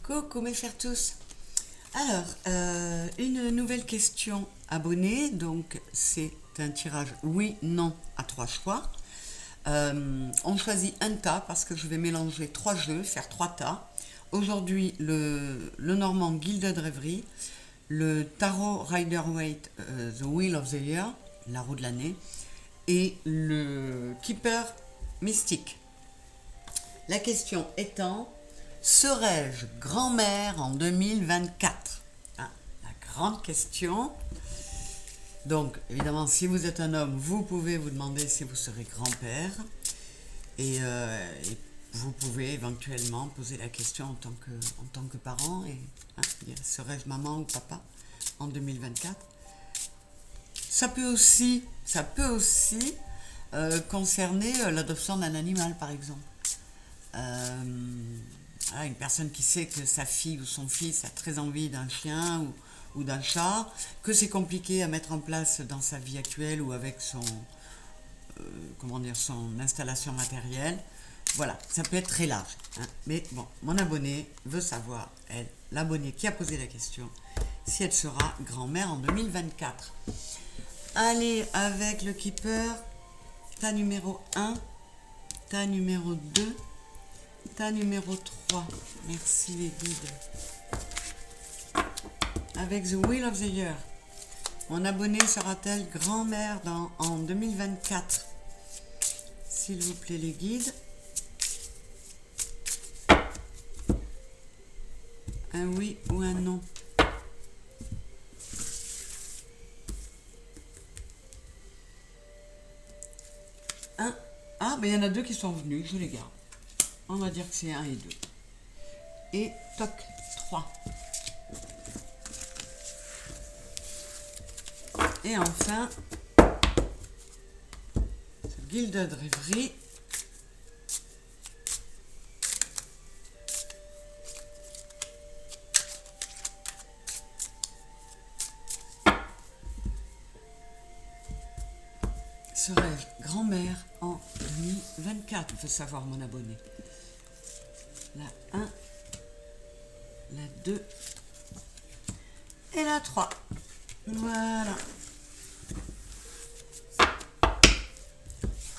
Coucou mes chers tous. Alors, une nouvelle question abonnée. Donc, c'est un tirage oui, non à 3 choix. On choisit un tas parce que je vais mélanger 3 jeux, faire 3 tas. Aujourd'hui, le Normand Gilded Reverie, le Tarot Rider-Waite The Wheel of the Year, la roue de l'année, et le Keeper Mystique. La question étant, serais-je grand-mère en 2024 ? La grande question. Donc, évidemment, si vous êtes un homme, vous pouvez vous demander si vous serez grand-père. Et vous pouvez éventuellement poser la question en tant que parent. Et dire, serais-je maman ou papa en 2024 ? Ça peut aussi concerner l'adoption d'un animal, par exemple. Une personne qui sait que sa fille ou son fils a très envie d'un chien ou d'un chat, que c'est compliqué à mettre en place dans sa vie actuelle ou avec son installation matérielle. Voilà, ça peut être très large. Mais bon, mon abonné veut savoir, l'abonné qui a posé la question, si elle sera grand-mère en 2024. Allez, avec le keeper, tas numéro 1, tas numéro 2, tas numéro 3. Merci les guides. Avec The Wheel of the Year, mon abonné sera-t-elle grand-mère en 2024? S'il vous plaît les guides. Un oui ou un non? Il y en a 2 qui sont venus, je les garde. On va dire que c'est 1 et 2. Et toc, 3. Et enfin, ce Gilded Reverie. Serais-je grand-mère en 2024? Veut savoir mon abonné. La 1, la 2 et la 3. Voilà.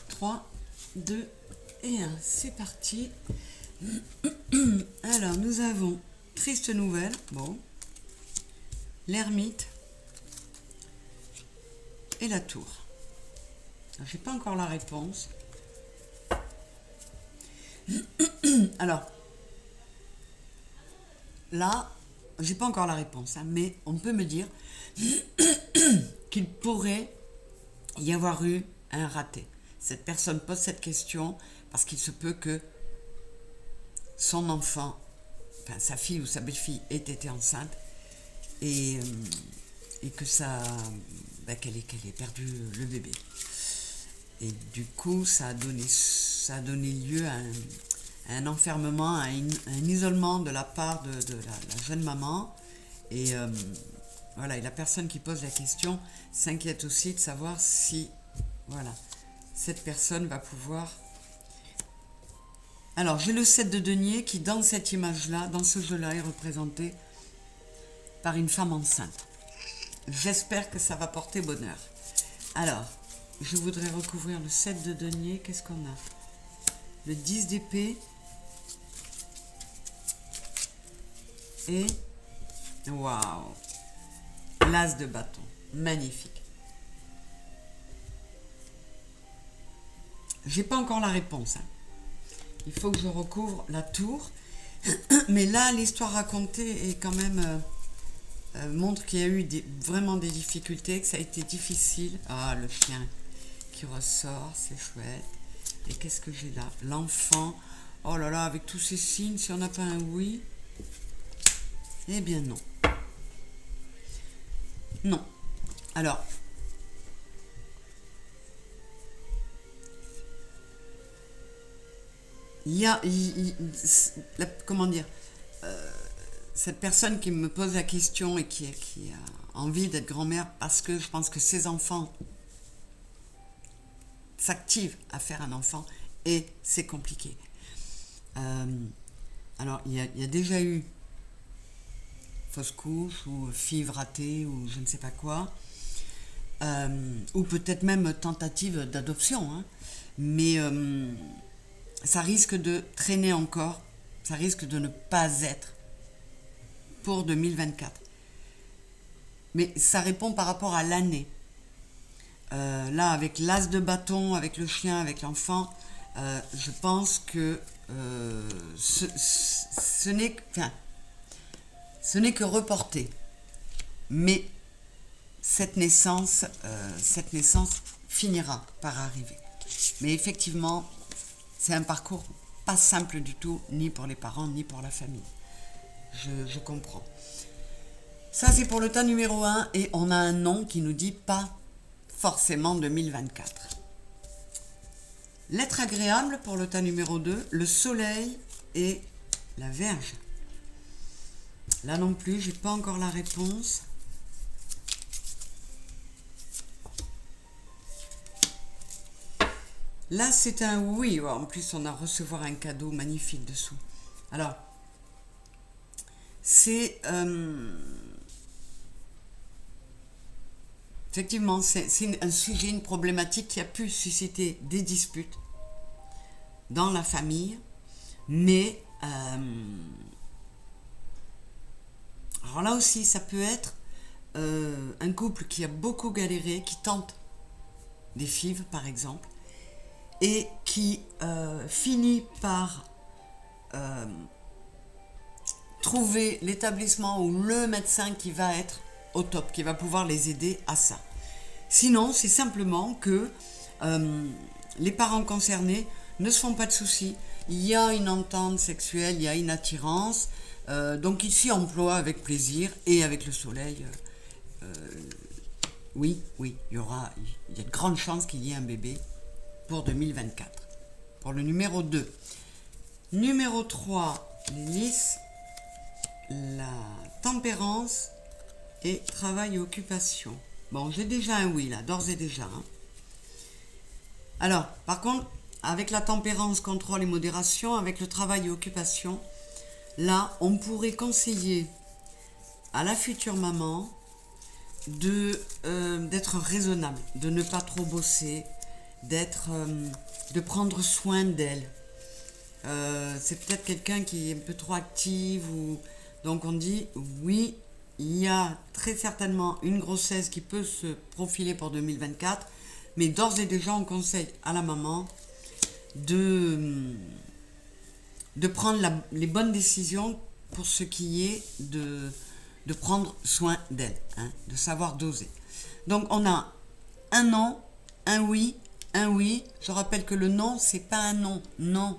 3, 2 et 1. C'est parti. Alors, nous avons triste nouvelle. Bon. L'ermite et la tour. J'ai pas encore la réponse. Alors, là, j'ai pas encore la réponse, mais on peut me dire qu'il pourrait y avoir eu un raté. Cette personne pose cette question parce qu'il se peut que son enfant, enfin sa fille ou sa belle-fille ait été enceinte et que qu'elle ait perdu le bébé. Et du coup, ça a donné lieu à un enfermement, à un isolement de la part de la jeune maman. Et et la personne qui pose la question s'inquiète aussi de savoir si, cette personne va pouvoir... Alors, j'ai le 7 de denier qui, dans cette image-là, dans ce jeu-là, est représenté par une femme enceinte. J'espère que ça va porter bonheur. Alors, je voudrais recouvrir le 7 de denier. Qu'est-ce qu'on a? Le 10 d'épée. Et... waouh! L'as de bâton. Magnifique. J'ai pas encore la réponse. Il faut que je recouvre la tour. Mais là, l'histoire racontée est quand même... montre qu'il y a eu vraiment des difficultés, que ça a été difficile. Ah, le chien qui ressort, c'est chouette. Et qu'est-ce que j'ai là? L'enfant. Oh là là, avec tous ces signes, si on n'a pas un oui, eh bien non. Non. Alors, comment dire, cette personne qui me pose la question et qui a envie d'être grand-mère parce que je pense que ses enfants s'activent à faire un enfant et c'est compliqué. Alors, il y a déjà eu fausse couche ou FIV ratée ou je ne sais pas quoi, ou peut-être même tentative d'adoption, hein. Mais ça risque de traîner encore, ça risque de ne pas être pour 2024. Mais ça répond par rapport à l'année. Là, avec l'as de bâton, avec le chien, avec l'enfant, je pense que ce n'est que reporté. Mais cette naissance finira par arriver. Mais effectivement, c'est un parcours pas simple du tout, ni pour les parents, ni pour la famille. Je comprends. Ça, c'est pour le tas numéro 1, et on a un nom qui nous dit pas forcément 2024. L'être agréable pour le tas numéro 2, le soleil et la Vierge. Là non plus, j'ai pas encore la réponse. Là, c'est un oui. En plus, on a recevoir un cadeau magnifique dessous. Alors, c'est... effectivement, c'est un sujet, une problématique qui a pu susciter des disputes dans la famille. Mais... alors là aussi, ça peut être un couple qui a beaucoup galéré, qui tente des FIV, par exemple, et qui finit par trouver l'établissement ou le médecin qui va être au top, qui va pouvoir les aider à ça. Sinon, c'est simplement que les parents concernés ne se font pas de soucis. Il y a une entente sexuelle, il y a une attirance, donc ils s'y emploient avec plaisir et avec le soleil. Oui, il y a de grandes chances qu'il y ait un bébé pour 2024. Pour le numéro 2. Numéro 3, Lys, la tempérance et travail et occupation. Bon, j'ai déjà un oui là, d'ores et déjà. Hein. Alors, par contre, avec la tempérance, contrôle et modération, avec le travail et occupation, là, on pourrait conseiller à la future maman d'être raisonnable, de ne pas trop bosser, de prendre soin d'elle. C'est peut-être quelqu'un qui est un peu trop active, donc on dit oui, il y a très certainement une grossesse qui peut se profiler pour 2024, mais d'ores et déjà on conseille à la maman de prendre les bonnes décisions pour ce qui est de prendre soin d'elle, hein, de savoir doser. Donc on a un non, un oui. Je rappelle que le non, c'est pas un non. Non,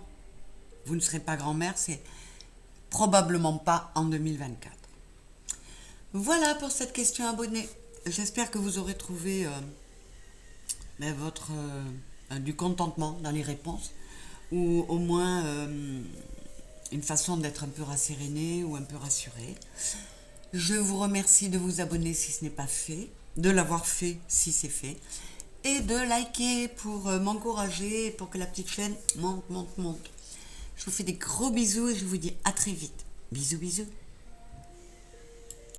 vous ne serez pas grand-mère, c'est probablement pas en 2024. Voilà pour cette question abonnée. J'espère que vous aurez trouvé du contentement dans les réponses, ou au moins une façon d'être un peu rasséréné ou un peu rassuré. Je vous remercie de vous abonner si ce n'est pas fait, de l'avoir fait si c'est fait, et de liker pour m'encourager, pour que la petite chaîne monte. Je vous fais des gros bisous et je vous dis à très vite. Bisous.